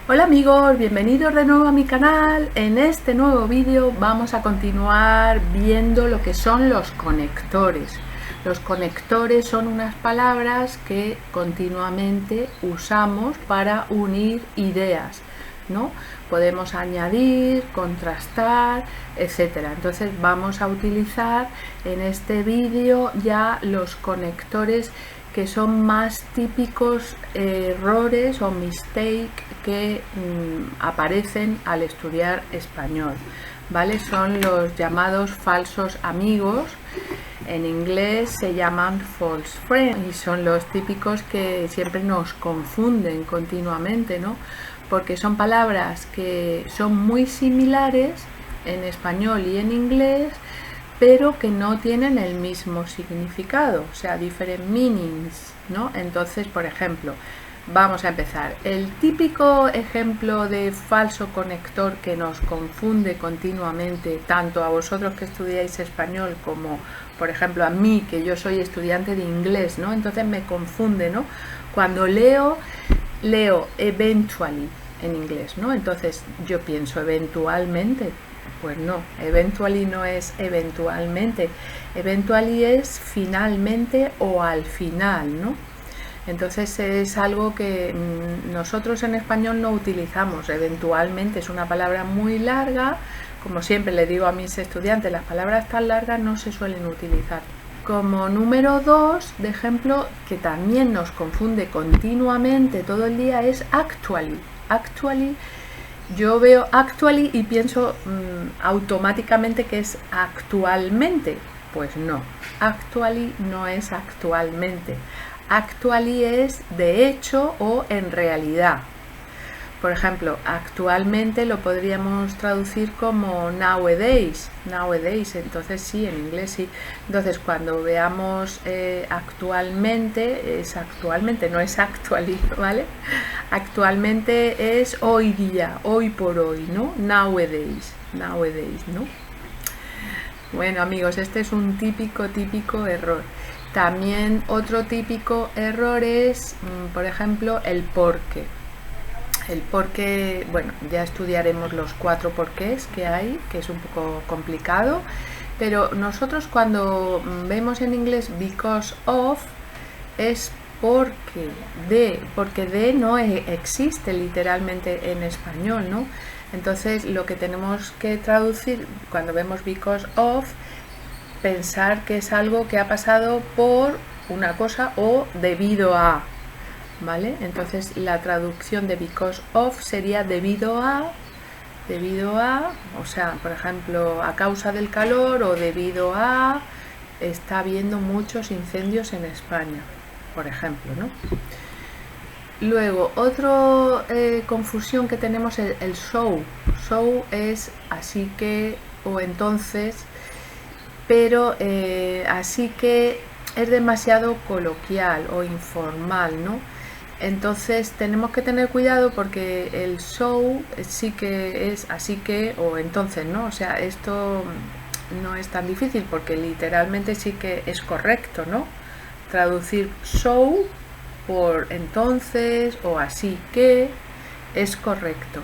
Hola amigos, bienvenidos de nuevo a mi canal. En este nuevo vídeo vamos a continuar viendo lo que son los conectores. Los conectores son unas palabras que continuamente usamos para unir ideas, ¿no? Podemos añadir, contrastar, etcétera. Entonces vamos a utilizar en este vídeo ya los conectores que son más típicos errores o mistake que aparecen al estudiar español, ¿vale? Son los llamados falsos amigos. En inglés se llaman false friends y son los típicos que siempre nos confunden continuamente, ¿no? Porque son palabras que son muy similares en español y en inglés, pero que no tienen el mismo significado, o sea, different meanings, ¿no? Entonces, por ejemplo, vamos a empezar. El típico ejemplo de falso conector que nos confunde continuamente, tanto a vosotros que estudiáis español como, por ejemplo, a mí, que yo soy estudiante de inglés, ¿no? Entonces me confunde, ¿no? Cuando leo eventually en inglés, ¿no? Entonces yo pienso eventualmente. Pues no, eventually no es eventualmente, eventually es finalmente o al final, ¿no? Entonces es algo que nosotros en español no utilizamos. Eventualmente es una palabra muy larga, como siempre le digo a mis estudiantes, las palabras tan largas no se suelen utilizar. Como número 2 de ejemplo, que también nos confunde continuamente todo el día, es actually. Actually, yo veo actually y pienso automáticamente que es actualmente. Pues no, actually no es actualmente. Actually es de hecho o en realidad. Por ejemplo, actualmente lo podríamos traducir como nowadays. Nowadays, entonces sí, en inglés sí. Entonces cuando veamos actualmente, es actualmente, no es actually, ¿vale? Actualmente es hoy día, hoy por hoy, ¿no? Nowadays, nowadays, ¿no? Bueno amigos, este es un típico error. También otro típico error es, por ejemplo, el porqué. El porqué, bueno, ya estudiaremos los 4 porqués que hay, que es un poco complicado, pero nosotros cuando vemos en inglés because of es porque de no existe literalmente en español, ¿no? Entonces lo que tenemos que traducir cuando vemos because of, pensar que es algo que ha pasado por una cosa o debido a, ¿vale? Entonces la traducción de because of sería debido a, o sea, por ejemplo, a causa del calor o debido a está habiendo muchos incendios en España, por ejemplo, ¿no? Luego, otra confusión que tenemos es el so. So es así que o entonces, pero así que es demasiado coloquial o informal, ¿no? Entonces tenemos que tener cuidado porque el so sí que es así que o entonces, ¿no? O sea, esto no es tan difícil porque literalmente sí que es correcto, ¿no? Traducir so por entonces o así que es correcto,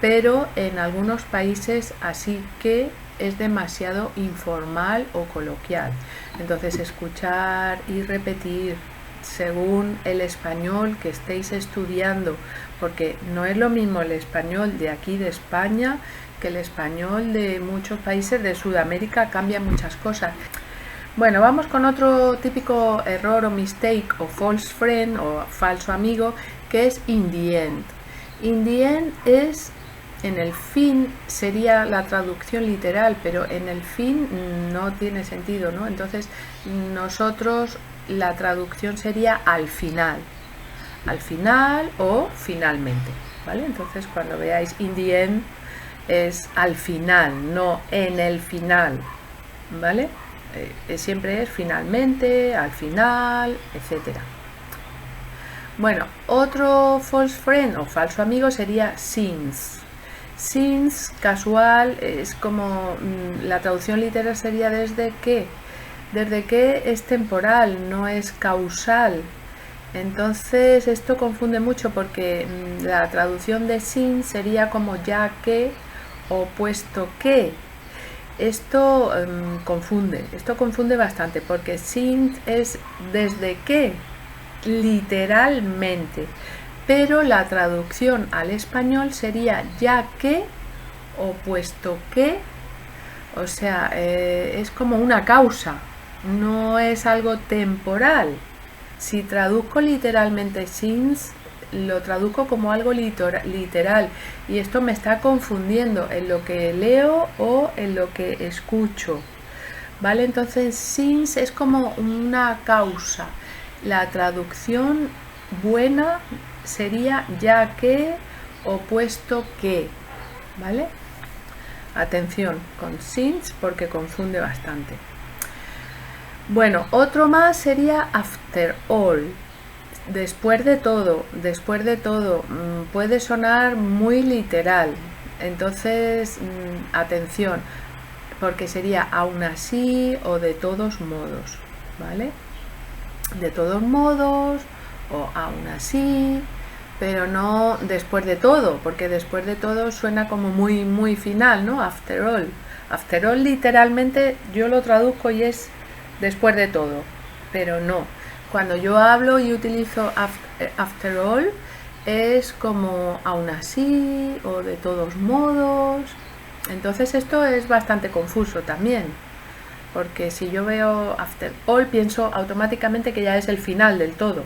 pero en algunos países así que es demasiado informal o coloquial. Entonces escuchar y repetir según el español que estéis estudiando, porque no es lo mismo el español de aquí de España que el español de muchos países de Sudamérica, cambia muchas cosas. Bueno, vamos con otro típico error o mistake o false friend o falso amigo, que es in the end. In the end es en el fin, sería la traducción literal, pero en el fin no tiene sentido, ¿no? Entonces nosotros la traducción sería al final o finalmente, ¿vale? Entonces cuando veáis in the end es al final, no en el final, ¿vale? Siempre es finalmente, al final, etcétera. Bueno, otro false friend o falso amigo sería since. Since, casual, es como la traducción literal sería desde que es temporal, no es causal. Entonces esto confunde mucho porque la traducción de sin sería como ya que o puesto que. Esto confunde bastante porque sin es desde que, literalmente, pero la traducción al español sería ya que o puesto que, o sea, es como una causa, no es algo temporal. Si traduzco literalmente since, lo traduzco como algo literal y esto me está confundiendo en lo que leo o en lo que escucho, ¿vale? Entonces since es como una causa. La traducción buena sería ya que o puesto que, ¿vale? Atención con since porque confunde bastante. Bueno, otro más sería after all. Después de todo, puede sonar muy literal. Entonces, atención, porque sería aún así o de todos modos, ¿vale? De todos modos o aún así, pero no después de todo, porque después de todo suena como muy final, ¿no? After all. After all literalmente yo lo traduzco y es después de todo, pero no. Cuando yo hablo y utilizo after all, es como aún así o de todos modos. Entonces esto es bastante confuso también, porque si yo veo after all pienso automáticamente que ya es el final del todo,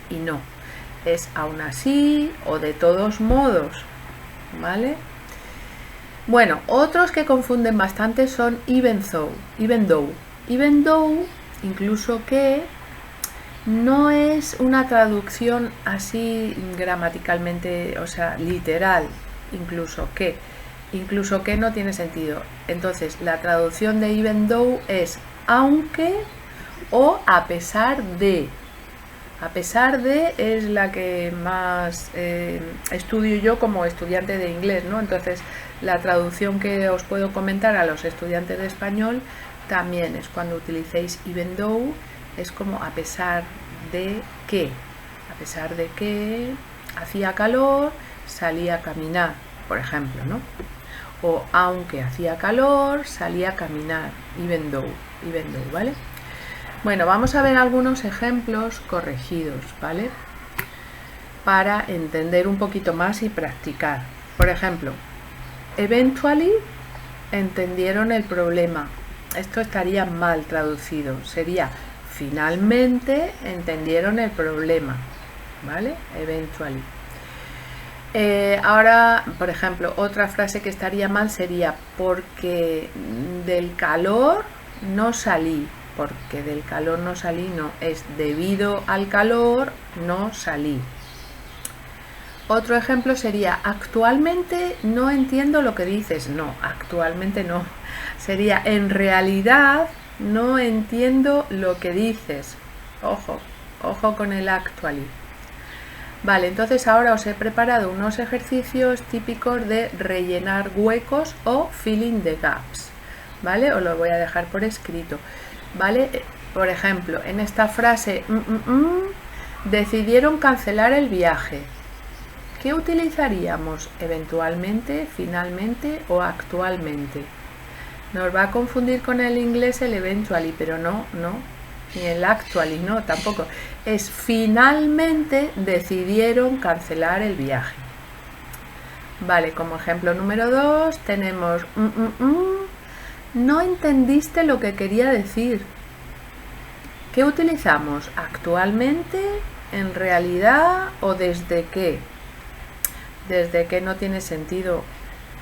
y no, es aún así o de todos modos, ¿vale? Bueno, otros que confunden bastante son even though, incluso que no es una traducción así gramaticalmente, o sea, literal, incluso que no tiene sentido. Entonces, la traducción de even though es aunque o a pesar de. A pesar de es la que más estudio yo como estudiante de inglés, ¿no? Entonces, la traducción que os puedo comentar a los estudiantes de español también es cuando utilicéis even though, es como a pesar de que hacía calor, salía a caminar, por ejemplo, ¿no? O aunque hacía calor, salía a caminar, even though, ¿vale? Bueno, vamos a ver algunos ejemplos corregidos, ¿vale? Para entender un poquito más y practicar. Por ejemplo, eventually entendieron el problema. Esto estaría mal traducido, sería finalmente entendieron el problema, ¿vale? Eventually. Ahora, por ejemplo, otra frase que estaría mal sería porque del calor no salí. Porque del calor no salí, no, es debido al calor no salí. Otro ejemplo sería actualmente no entiendo lo que dices. No, actualmente no. Sería en realidad no entiendo lo que dices. Ojo con el actually. Vale, entonces ahora os he preparado unos ejercicios típicos de rellenar huecos o filling the gaps. ¿Vale? Os lo voy a dejar por escrito. ¿Vale? Por ejemplo, en esta frase decidieron cancelar el viaje. ¿Qué utilizaríamos eventualmente, finalmente o actualmente? Nos va a confundir con el inglés el eventually, pero no, ni el actually, no, tampoco. Es finalmente decidieron cancelar el viaje. Vale, como ejemplo número 2 tenemos no entendiste lo que quería decir. ¿Qué utilizamos? ¿Actualmente? ¿En realidad? ¿O desde qué? Desde que no tiene sentido.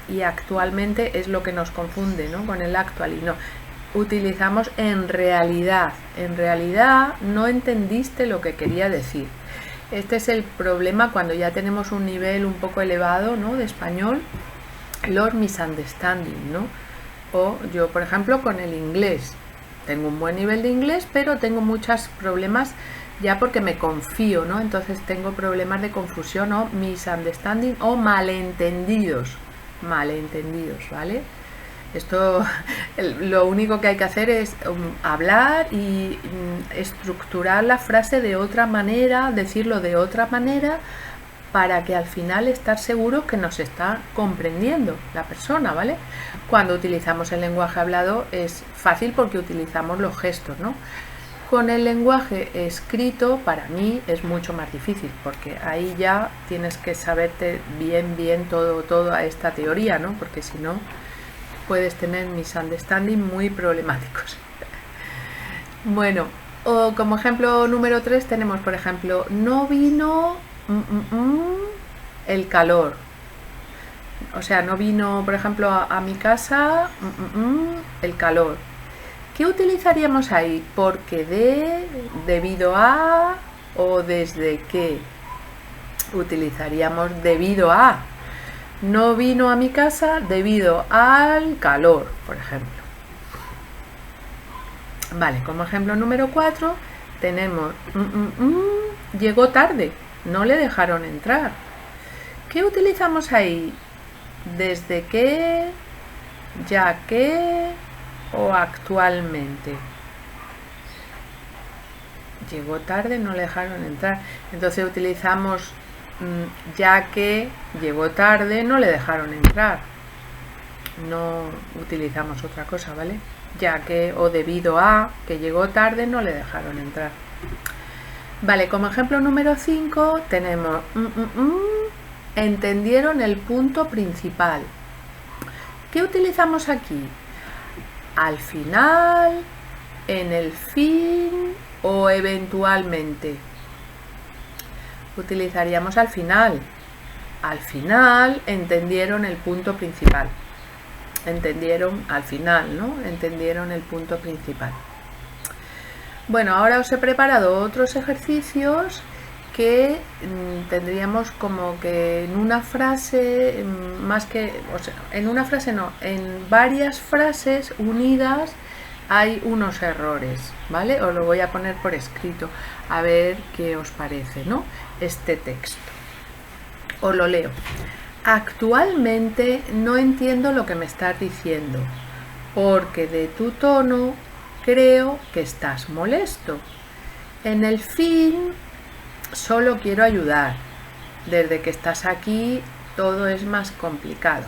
Y actualmente es lo que nos confunde, ¿no? Con el actual y no. Utilizamos en realidad. En realidad no entendiste lo que quería decir. Este es el problema cuando ya tenemos un nivel un poco elevado, ¿no? De español. Los misunderstanding, ¿no? O yo, por ejemplo, con el inglés. Tengo un buen nivel de inglés, pero tengo muchos problemas ya porque me confío, ¿no? Entonces tengo problemas de confusión o misunderstanding o malentendidos, ¿vale? Esto, lo único que hay que hacer es hablar y estructurar la frase de otra manera, decirlo de otra manera, para que al final estar seguros que nos está comprendiendo la persona, ¿vale? Cuando utilizamos el lenguaje hablado es fácil porque utilizamos los gestos, ¿no? Con el lenguaje escrito para mí es mucho más difícil, porque ahí ya tienes que saberte bien toda esta teoría, ¿no? Porque si no puedes tener misunderstanding muy problemáticos. Bueno, o como ejemplo número 3 tenemos, por ejemplo, no vino el calor. O sea, no vino, por ejemplo, a mi casa el calor. ¿Qué utilizaríamos ahí? Porque de, debido a o desde qué. Utilizaríamos debido a. No vino a mi casa debido al calor, por ejemplo. Vale, como ejemplo número 4 tenemos llegó tarde, no le dejaron entrar. ¿Qué utilizamos ahí? Desde qué, ya que o actualmente. Llegó tarde, no le dejaron entrar. Entonces utilizamos ya que llegó tarde, no le dejaron entrar. No utilizamos otra cosa, ¿vale? Ya que o debido a que llegó tarde, no le dejaron entrar. Vale, como ejemplo número 5 tenemos entendieron el punto principal. ¿Qué utilizamos aquí? Al final, en el fin o eventualmente. Utilizaríamos al final. Al final entendieron el punto principal. Entendieron al final, ¿no? Entendieron el punto principal. Bueno, ahora os he preparado otros ejercicios que tendríamos como que en una frase, más que, o sea, en una frase no, en varias frases unidas hay unos errores, ¿vale? Os lo voy a poner por escrito, a ver qué os parece, ¿no? Este texto. Os lo leo. Actualmente no entiendo lo que me estás diciendo, porque de tu tono creo que estás molesto. En el fin, solo quiero ayudar. Desde que estás aquí, todo es más complicado.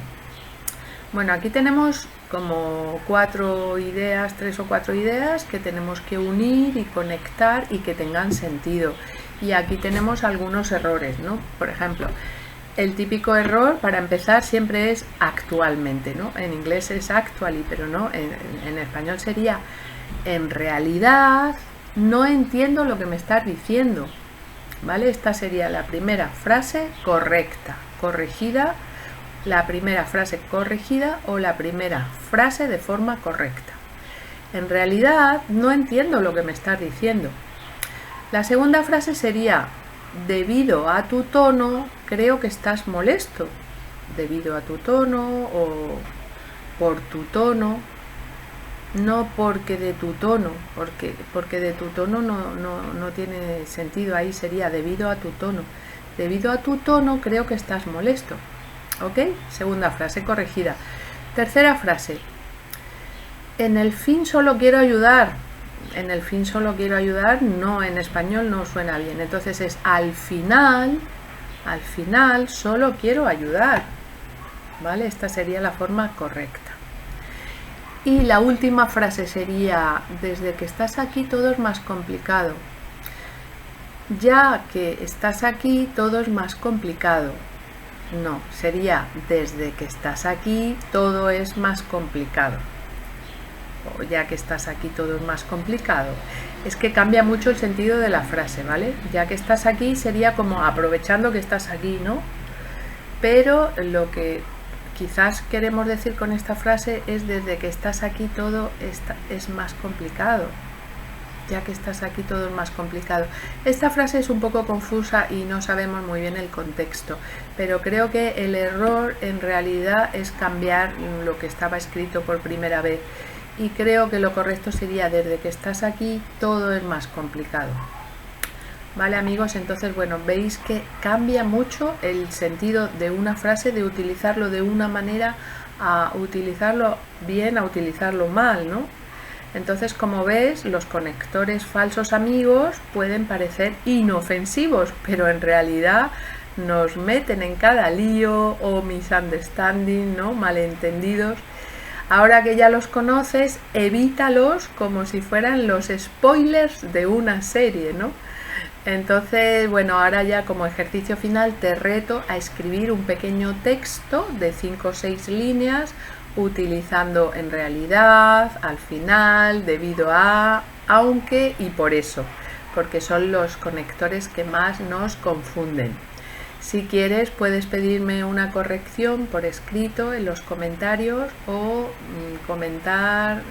Bueno, aquí tenemos como 4 ideas, 3 o 4 ideas que tenemos que unir y conectar y que tengan sentido. Y aquí tenemos algunos errores, ¿no? Por ejemplo, el típico error para empezar siempre es actualmente, ¿no? En inglés es actually, pero no, en español sería en realidad no entiendo lo que me estás diciendo, ¿vale? Esta sería la primera frase correcta, corregida, la primera frase corregida o la primera frase de forma correcta. En realidad no entiendo lo que me estás diciendo. La segunda frase sería debido a tu tono creo que estás molesto. Debido a tu tono o por tu tono. No porque de tu tono, porque de tu tono no tiene sentido, ahí sería debido a tu tono. Debido a tu tono creo que estás molesto. ¿Ok? Segunda frase corregida. Tercera frase. En el fin solo quiero ayudar. En el fin solo quiero ayudar, no, en español no suena bien. Entonces es al final solo quiero ayudar. ¿Vale? Esta sería la forma correcta. Y la última frase sería, desde que estás aquí todo es más complicado. Ya que estás aquí todo es más complicado. No, sería desde que estás aquí todo es más complicado. O ya que estás aquí todo es más complicado. Es que cambia mucho el sentido de la frase, ¿vale? Ya que estás aquí sería como aprovechando que estás aquí, ¿no? Pero lo que quizás queremos decir con esta frase es desde que estás aquí todo es más complicado. Ya que estás aquí todo es más complicado. Esta frase es un poco confusa y no sabemos muy bien el contexto, pero creo que el error en realidad es cambiar lo que estaba escrito por primera vez y creo que lo correcto sería desde que estás aquí todo es más complicado. Vale, amigos, entonces bueno, veis que cambia mucho el sentido de una frase, de utilizarlo de una manera a utilizarlo bien, a utilizarlo mal, ¿no? Entonces, como ves, los conectores falsos amigos pueden parecer inofensivos, pero en realidad nos meten en cada lío o misunderstanding, ¿no? Malentendidos. Ahora que ya los conoces, evítalos como si fueran los spoilers de una serie, ¿no? Entonces, bueno, ahora ya como ejercicio final te reto a escribir un pequeño texto de 5 o 6 líneas utilizando en realidad, al final, debido a, aunque y por eso, porque son los conectores que más nos confunden. Si quieres puedes pedirme una corrección por escrito en los comentarios o comentar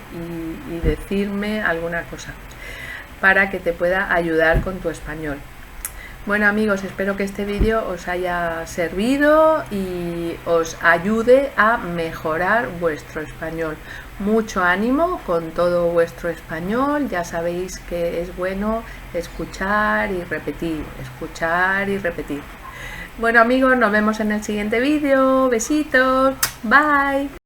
y decirme alguna cosa para que te pueda ayudar con tu español. Bueno amigos, espero que este vídeo os haya servido y os ayude a mejorar vuestro español. Mucho ánimo con todo vuestro español, ya sabéis que es bueno escuchar y repetir, escuchar y repetir. Bueno amigos, nos vemos en el siguiente vídeo, besitos, bye.